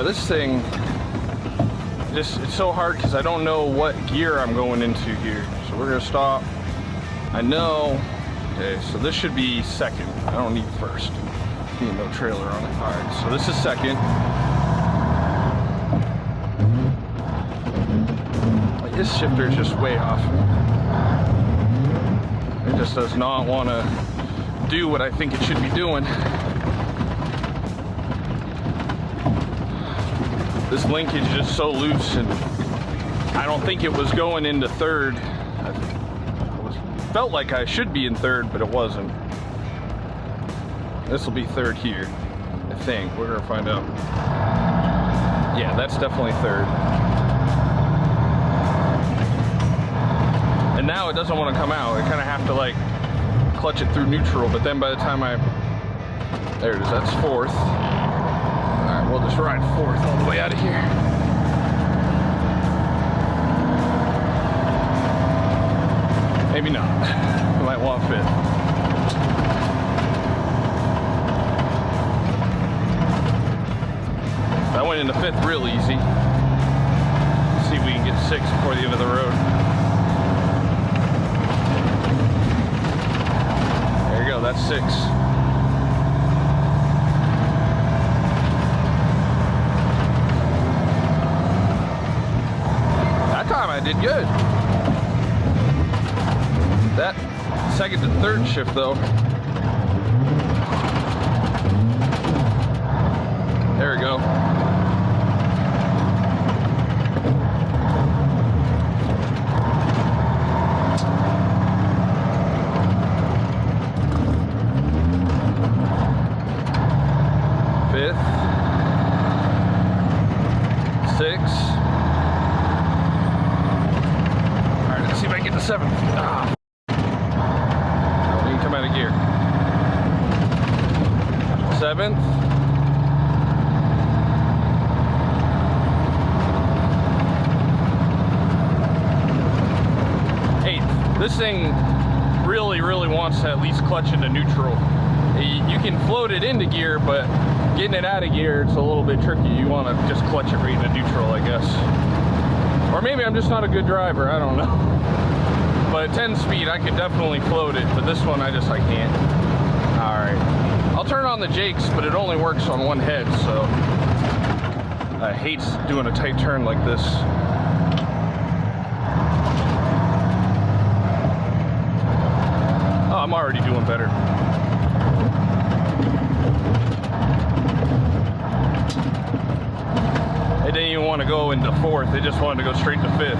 Yeah, this thing, it's so hard because I don't know what gear I'm going into here. So we're gonna stop. I know, okay, so this should be second. I don't need first. Need no trailer on it. All right, so this is second. This shifter is just way off. It just does not want to do what I think it should be doing. This linkage is just so loose, and I don't think it was going into third. Felt like I should be in third, but it wasn't. This will be third here, I think. We're gonna find out. Yeah, that's definitely third. And now it doesn't want to come out. I kind of have to like clutch it through neutral, but then by the time there it is, that's fourth. All right, we'll just ride fourth all the way out of here. Maybe not. I might want fifth. I went into fifth real easy. Let's see if we can get sixth before the end of the road. There you go, that's six. That time I did good. That second to third shift though. There we go. Fifth. Six. All right, let's see if I can get to seventh. Ah. We can come out of gear. Seventh. This thing really wants to at least clutch into neutral. You can float it into gear, but getting it out of gear, it's a little bit tricky. You want to just clutch it right into neutral, I guess. Or maybe I'm just not a good driver, I don't know. But at 10 speed, I could definitely float it, but this one I can't. All right. I'll turn on the Jakes, but it only works on one head, so I hate doing a tight turn like this. I'm already doing better. It didn't even want to go into fourth, it just wanted to go straight to fifth.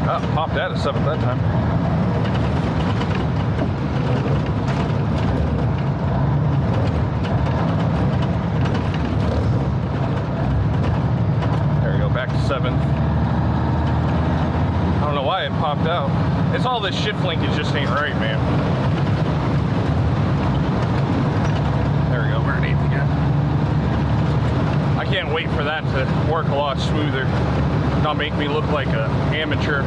Oh, popped out at seventh that time. Seventh. I don't know why it popped out. It's all this shift linkage just ain't right, man. There we go, we're in eighth again. I can't wait for that to work a lot smoother, not make me look like an amateur.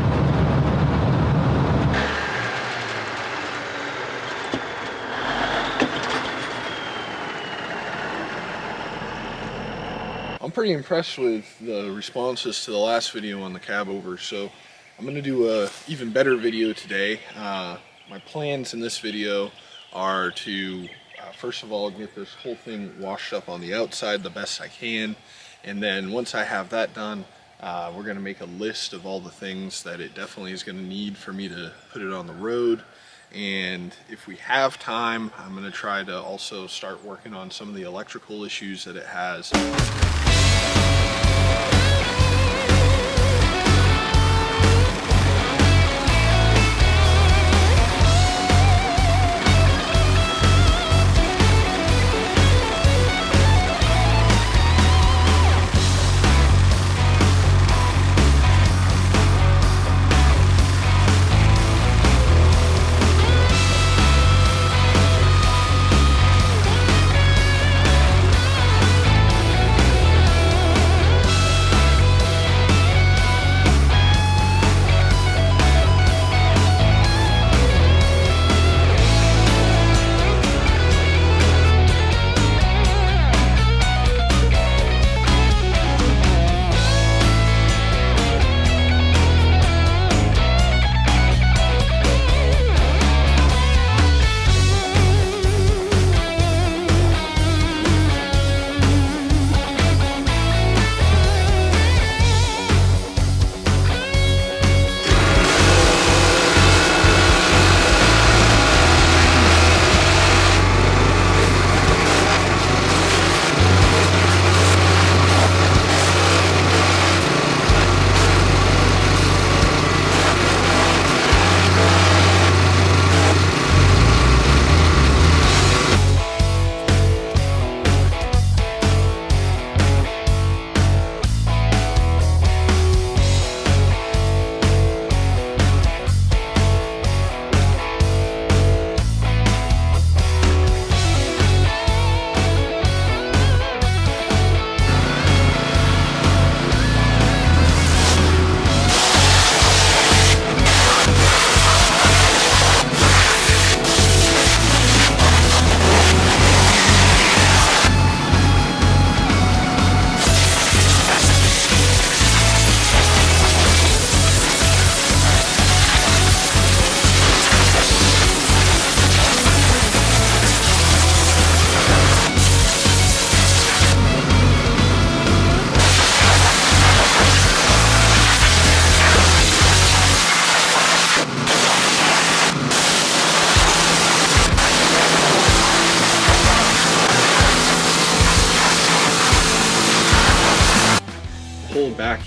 I'm pretty impressed with the responses to the last video on the Cabover, so I'm going to do a even better video today. My plans in this video are to first of all get this whole thing washed up on the outside the best I can, and then once I have that done, we're going to make a list of all the things that it definitely is going to need for me to put it on the road. And if we have time, I'm going to try to also start working on some of the electrical issues that it has.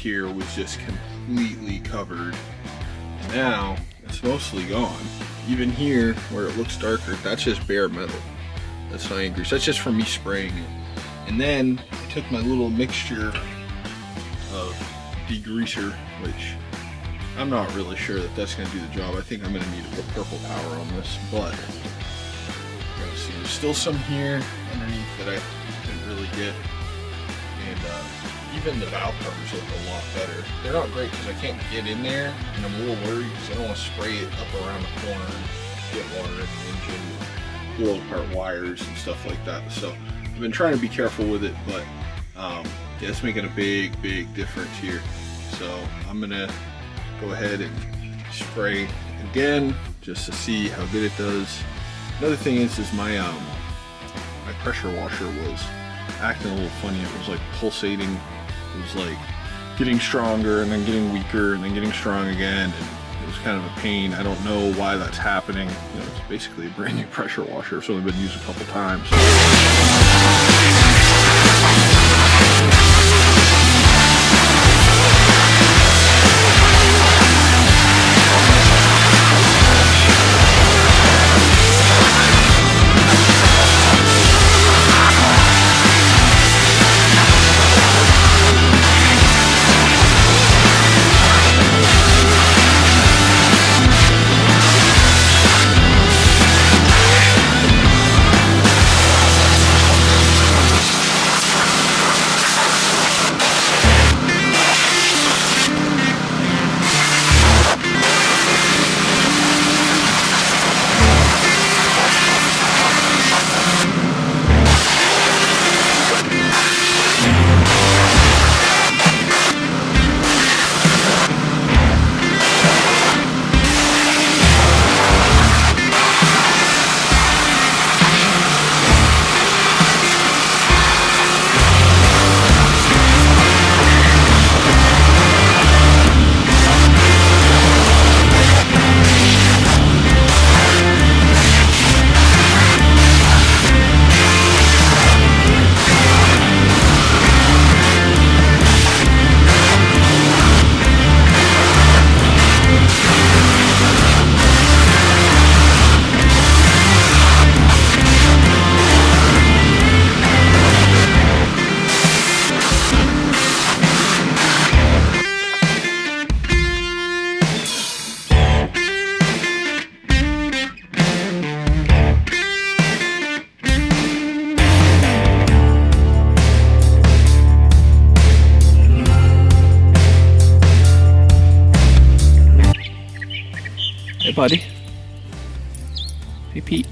here was just completely covered. And now it's mostly gone. Even here where it looks darker, that's just bare metal. That's not any grease. That's just from me spraying it. And then I took my little mixture of degreaser, which I'm not really sure that that's going to do the job. I think I'm going to need to put purple power on this, but see, there's still some here underneath that I didn't really get. And even the valve covers look a lot better. They're not great because I can't get in there, and I'm a little worried because I don't want to spray it up around the corner and get water in the engine, blow apart wires and stuff like that. So I've been trying to be careful with it, but yeah, it's making a big difference here. So I'm gonna go ahead and spray again just to see how good it does. Another thing is my my pressure washer was acting a little funny. It was like pulsating. It was like getting stronger and then getting weaker and then getting strong again, and it was kind of a pain. I don't know why that's happening. You know, it's basically a brand new pressure washer. It's only been used a couple times. Hey, buddy. Hey, Pete.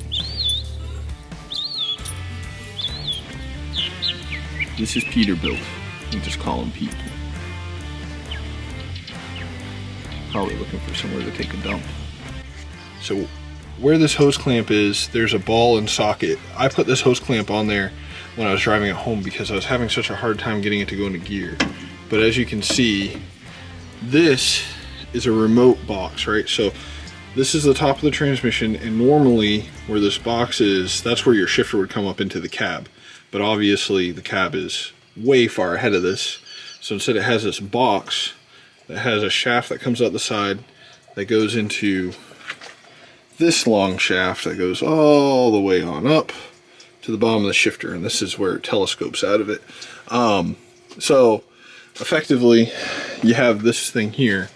This is Peterbilt. We just call him Pete. Probably looking for somewhere to take a dump. So where this hose clamp is, there's a ball and socket. I put this hose clamp on there when I was driving it home because I was having such a hard time getting it to go into gear. But as you can see, this is a remote box, right? So this is the top of the transmission, and normally where this box is, that's where your shifter would come up into the cab. But obviously the cab is way far ahead of this. So instead it has this box that has a shaft that comes out the side that goes into this long shaft that goes all the way on up to the bottom of the shifter, and this is where it telescopes out of it. So effectively you have this thing here.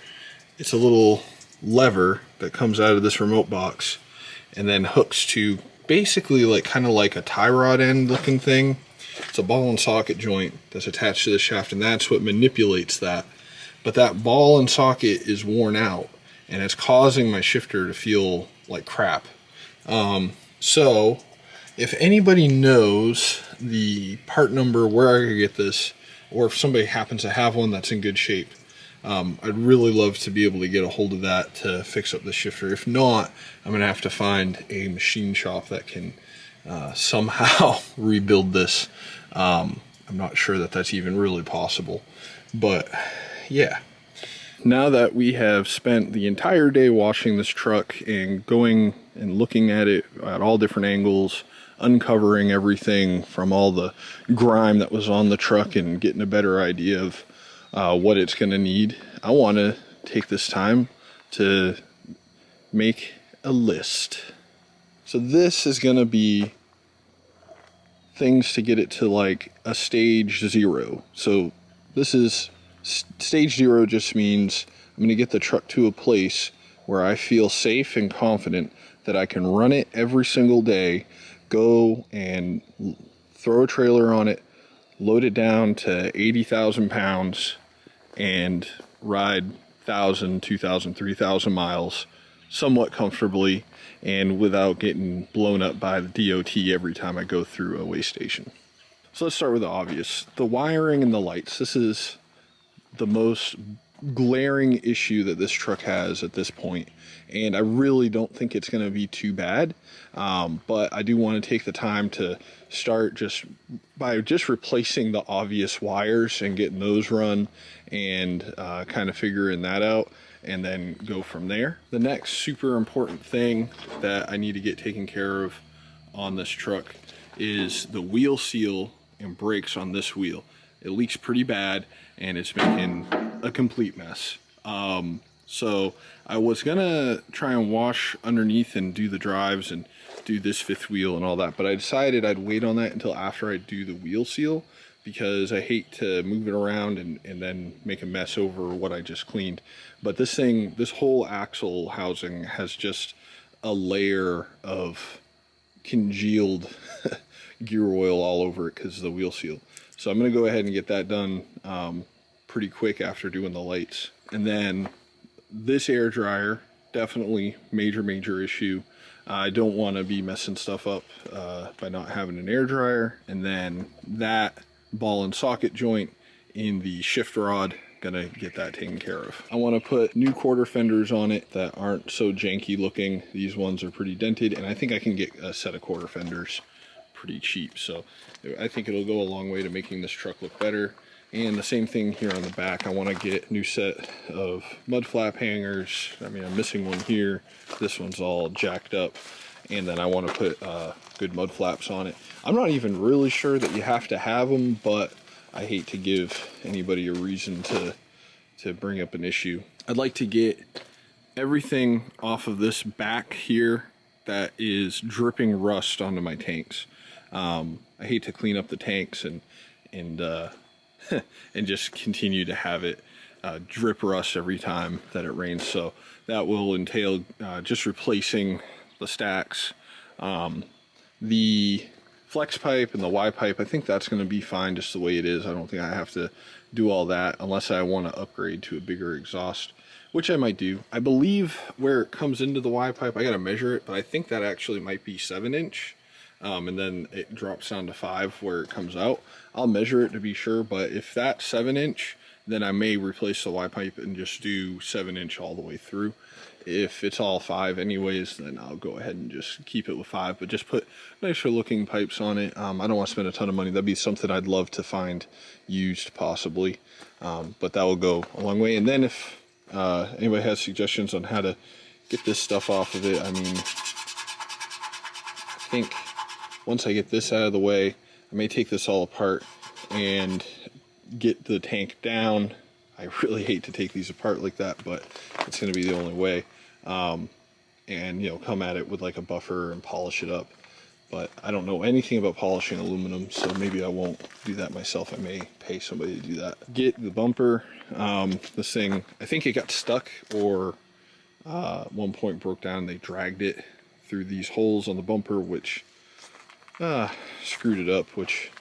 It's a little lever that comes out of this remote box and then hooks to basically like kind of like a tie rod end looking thing. It's a ball and socket joint that's attached to the shaft, and that's what manipulates that. But that ball and socket is worn out, and it's causing my shifter to feel like crap. So if anybody knows the part number, where I could get this, or if somebody happens to have one that's in good shape, I'd really love to be able to get a hold of that to fix up the shifter. If not, I'm going to have to find a machine shop that can somehow rebuild this. I'm not sure that that's even really possible, but yeah. Now that we have spent the entire day washing this truck and going and looking at it at all different angles, uncovering everything from all the grime that was on the truck and getting a better idea of what it's going to need, I want to take this time to make a list. So this is going to be things to get it to like a stage 0. So this is stage 0, just means I'm going to get the truck to a place where I feel safe and confident that I can run it every single day, go and throw a trailer on it, load it down to 80,000 pounds, and ride 1,000, 2,000, 3,000 miles somewhat comfortably and without getting blown up by the DOT every time I go through a weigh station. So let's start with the obvious. The wiring and the lights. This is the most glaring issue that this truck has at this point, and I really don't think it's going to be too bad, but I do want to take the time to start just by replacing the obvious wires and getting those run and kind of figuring that out, and then go from there. The next super important thing that I need to get taken care of on this truck is the wheel seal and brakes on this wheel. It leaks pretty bad and it's making a complete mess. So I was gonna try and wash underneath and do the drives and do this 5th wheel and all that, but I decided I'd wait on that until after I do the wheel seal, because I hate to move it around and then make a mess over what I just cleaned. But this thing, this whole axle housing has just a layer of congealed gear oil all over it because of the wheel seal. So I'm going to go ahead and get that done pretty quick after doing the lights. And then this air dryer, definitely major issue. I don't want to be messing stuff up by not having an air dryer. And then that ball and socket joint in the shift rod, gonna get that taken care of. I want to put new quarter fenders on it that aren't so janky looking. These ones are pretty dented, and I think I can get a set of quarter fenders pretty cheap, so I think it'll go a long way to making this truck look better. And the same thing here on the back. I want to get a new set of mud flap hangers. I mean, I'm missing one here. This one's all jacked up, and then I want to put good mud flaps on it. I'm not even really sure that you have to have them, but I hate to give anybody a reason to bring up an issue. I'd like to get everything off of this back here that is dripping rust onto my tanks. I hate to clean up the tanks and and just continue to have it drip rust every time that it rains. So that will entail just replacing the stacks. The flex pipe and the Y pipe, I think that's going to be fine just the way it is. I don't think I have to do all that unless I want to upgrade to a bigger exhaust, which I might do. I believe where it comes into the Y pipe, I got to measure it, but I think that actually might be 7-inch. And then it drops down to 5 where it comes out. I'll measure it to be sure, but if that's 7-inch, then I may replace the Y pipe and just do 7-inch all the way through. If it's all 5 anyways, then I'll go ahead and just keep it with 5, but just put nicer looking pipes on it. I don't want to spend a ton of money. That'd be something I'd love to find used possibly, but that will go a long way. And then if anybody has suggestions on how to get this stuff off of it, I mean, I think once I get this out of the way, I may take this all apart and get the tank down. I really hate to take these apart like that, but it's going to be the only way. And, you know, come at it with like a buffer and polish it up. But I don't know anything about polishing aluminum, so maybe I won't do that myself. I may pay somebody to do that. Get the bumper. This thing, I think it got stuck or at one point broke down. They dragged it through these holes on the bumper, which screwed it up, which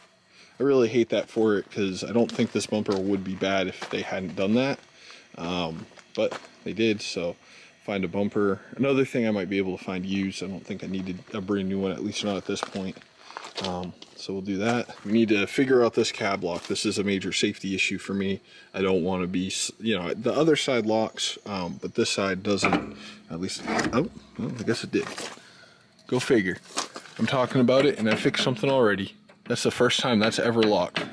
I really hate that for it, because I don't think this bumper would be bad if they hadn't done that, but they did. So find a bumper. Another thing I might be able to find used. I don't think I needed a brand new one, at least not at this point. So we'll do that. We need to figure out this cab lock. This is a major safety issue for me. I don't want to be, you know, the other side locks, but this side doesn't. At least, oh, well, I guess it did. Go figure. I'm talking about it and I fixed something already. That's the first time that's ever locked.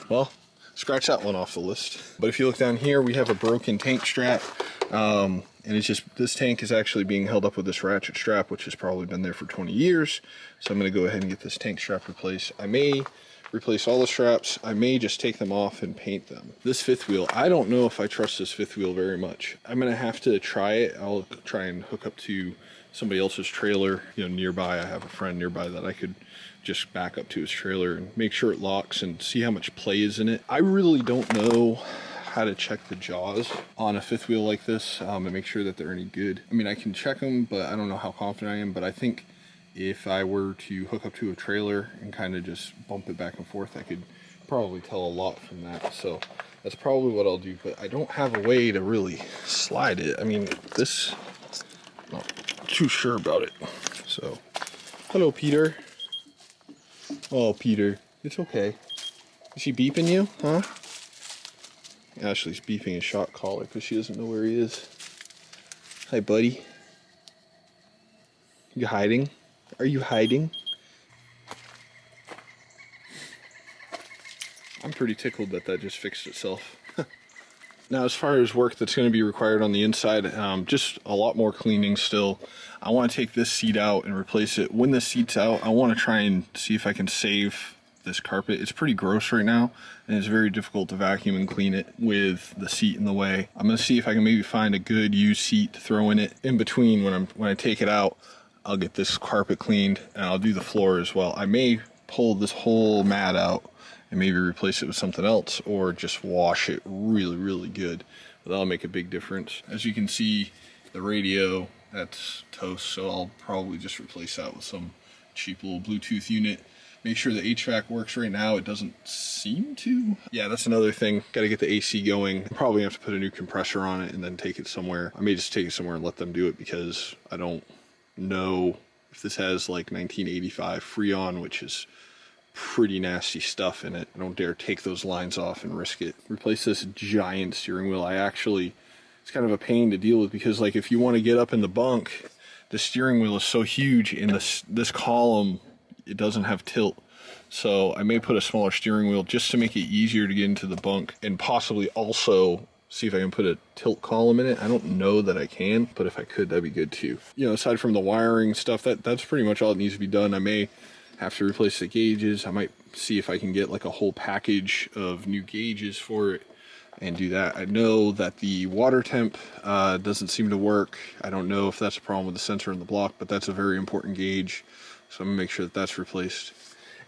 Well, scratch that one off the list. But if you look down here, we have a broken tank strap. And it's just, this tank is actually being held up with this ratchet strap, which has probably been there for 20 years. So I'm going to go ahead and get this tank strap replaced. I may replace all the straps. I may just take them off and paint them. This fifth wheel, I don't know if I trust this fifth wheel very much. I'm gonna have to try it. I'll try and hook up to somebody else's trailer, you know, nearby. I have a friend nearby that I could just back up to his trailer and make sure it locks and see how much play is in it. I really don't know how to check the jaws on a fifth wheel like this and make sure that they're any good. I mean, I can check them, but I don't know how confident I am. But I think if I were to hook up to a trailer and kind of just bump it back and forth, I could probably tell a lot from that. So that's probably what I'll do, but I don't have a way to really slide it. I mean, this, I'm not too sure about it. So, hello, Peter. Oh, Peter, it's okay. Is she beeping you, huh? Ashley's beeping a shot caller because she doesn't know where he is. Hi, buddy. You hiding? Are you hiding? I'm pretty tickled that that just fixed itself. Now, as far as work that's going to be required on the inside, just a lot more cleaning still. I want to take this seat out and replace it. When this seat's out, I want to try and see if I can save this carpet. It's pretty gross right now, and it's very difficult to vacuum and clean it with the seat in the way. I'm going to see if I can maybe find a good used seat to throw in it. In between, when I take it out, I'll get this carpet cleaned, and I'll do the floor as well. I may pull this whole mat out and maybe replace it with something else, or just wash it really, really good. But that'll make a big difference. As you can see, the radio, that's toast, so I'll probably just replace that with some cheap little Bluetooth unit. Make sure the HVAC works. Right now it doesn't seem to. Yeah, that's another thing. Got to get the AC going. Probably have to put a new compressor on it and then take it somewhere. I may just take it somewhere and let them do it, because I don't know if this has like 1985 Freon, which is pretty nasty stuff in it. I don't dare take those lines off and risk it. Replace this giant steering wheel. It's kind of a pain to deal with, because like if you want to get up in the bunk, the steering wheel is so huge, and this column, it doesn't have tilt. So I may put a smaller steering wheel just to make it easier to get into the bunk, and possibly also see if I can put a tilt column in it. I don't know that I can, but if I could, that'd be good too. You know, aside from the wiring stuff, that's pretty much all that needs to be done. I may have to replace the gauges. I might see if I can get like a whole package of new gauges for it and do that. I know that the water temp doesn't seem to work. I don't know if that's a problem with the sensor in the block, but that's a very important gauge. So I'm gonna make sure that that's replaced.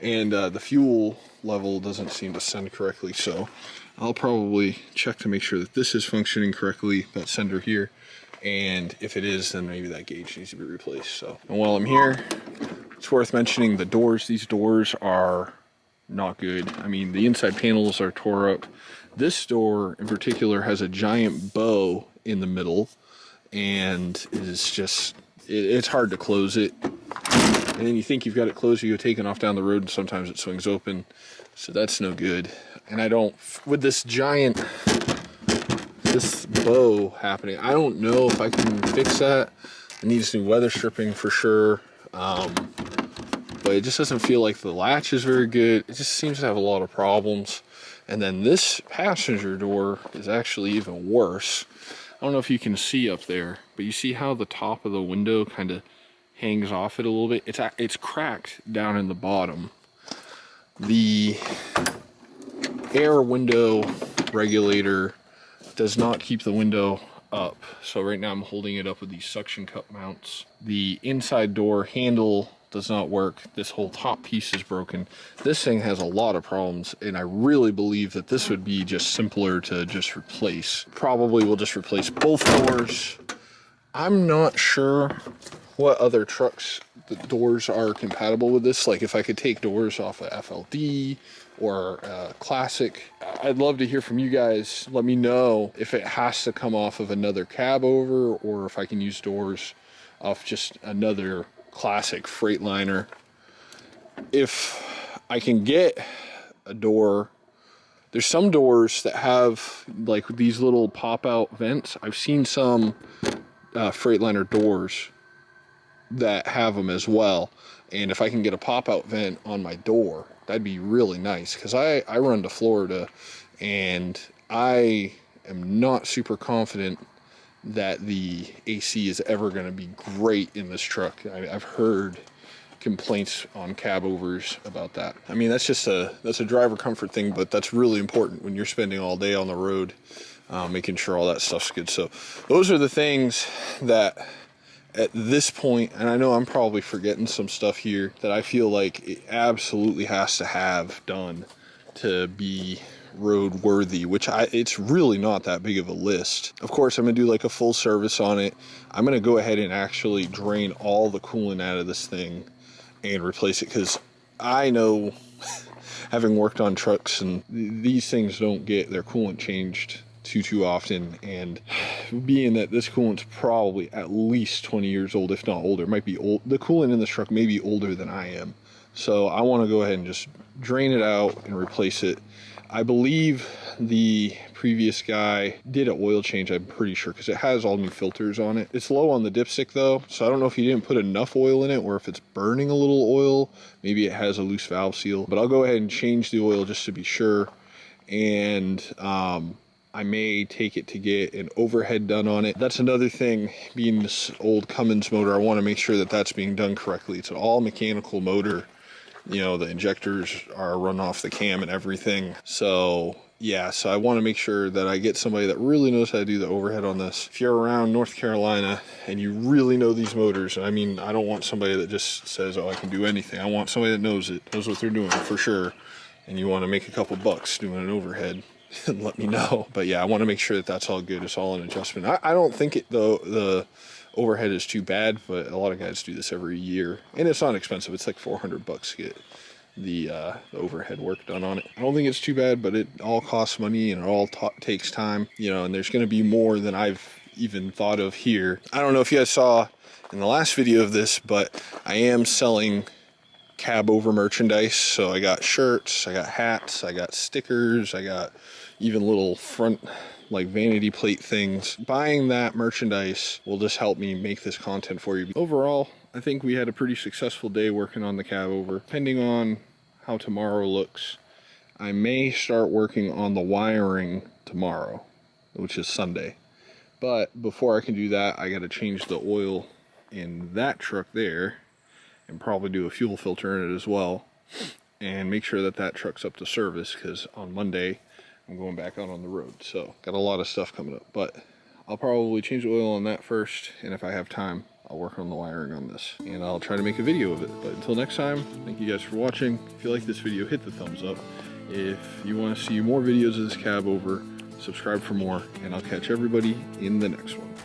And the fuel level doesn't seem to send correctly, so I'll probably check to make sure that this is functioning correctly, that sender here. And if it is, then maybe that gauge needs to be replaced. So, and while I'm here, it's worth mentioning the doors. These doors are not good. I mean, the inside panels are tore up. This door in particular has a giant bow in the middle, and is just, it's hard to close it. And then you think you've got it closed, you go taking off down the road, and sometimes it swings open. So that's no good. And I don't, with this bow happening, I don't know if I can fix that. It needs new weather stripping for sure. But it just doesn't feel like the latch is very good. It just seems to have a lot of problems. And then this passenger door is actually even worse. I don't know if you can see up there, but you see how the top of the window kind of hangs off it a little bit. It's cracked down in the bottom. The air window regulator does not keep the window up. So right now I'm holding it up with these suction cup mounts. The inside door handle does not work. This whole top piece is broken. This thing has a lot of problems, and I really believe that this would be just simpler to just replace. Probably we'll just replace both doors. I'm not sure what other trucks the doors are compatible with this. Like if I could take doors off of FLD or Classic. I'd love to hear from you guys. Let me know if it has to come off of another Cabover, or if I can use doors off just another Classic Freightliner. If I can get a door, there's some doors that have like these little pop-out vents. I've seen some Freightliner doors that have them as well, and if I can get a pop-out vent on my door, that'd be really nice, because I run to Florida, and I am not super confident that the AC is ever going to be great in this truck. I've heard complaints on cabovers about that. I mean, that's a driver comfort thing, but that's really important when you're spending all day on the road, making sure all that stuff's good. So those are the things that at this point, and I know I'm probably forgetting some stuff here that I feel like it absolutely has to have done to be road worthy, which it's really not that big of a list. Of course, I'm gonna do like a full service on it. I'm gonna go ahead and actually drain all the coolant out of this thing and replace it, because I know having worked on trucks, and these things don't get their coolant changed too often, and being that this coolant's probably at least 20 years old, if not older, might be old. The coolant in this truck may be older than I am, so I want to go ahead and just drain it out and replace it. I believe the previous guy did an oil change, I'm pretty sure, because it has all new filters on it. It's low on the dipstick though, so I don't know if he didn't put enough oil in it, or if it's burning a little oil. Maybe it has a loose valve seal, but I'll go ahead and change the oil just to be sure. And I may take it to get an overhead done on it. That's another thing, being this old Cummins motor, I want to make sure that that's being done correctly. It's an all mechanical motor. You know, the injectors are run off the cam and everything. So yeah, so I want to make sure that I get somebody that really knows how to do the overhead on this. If you're around North Carolina and you really know these motors, I mean, I don't want somebody that just says, oh, I can do anything. I want somebody that knows it, knows what they're doing for sure. And you want to make a couple bucks doing an overhead, and let me know. But yeah, I want to make sure that that's all good. It's all an adjustment. I don't think the overhead is too bad, but a lot of guys do this every year, and it's not expensive. It's like $400 to get the overhead work done on it. I don't think it's too bad, but it all costs money, and it all takes time, you know, and there's going to be more than I've even thought of here. I don't know if you guys saw in the last video of this, but I am selling Cabover merchandise. So I got shirts, I got hats, I got stickers, I got even little front like vanity plate things. Buying that merchandise will just help me make this content for you. Overall, I think we had a pretty successful day working on the Cabover. Depending on how tomorrow looks, I may start working on the wiring tomorrow, which is Sunday. But before I can do that, I got to change the oil in that truck there, and probably do a fuel filter in it as well, and make sure that that truck's up to service, because on Monday I'm going back out on the road. So got a lot of stuff coming up, but I'll probably change the oil on that first, and if I have time, I'll work on the wiring on this, and I'll try to make a video of it. But until next time, thank you guys for watching. If you like this video, hit the thumbs up. If you want to see more videos of this Cabover, subscribe for more, and I'll catch everybody in the next one.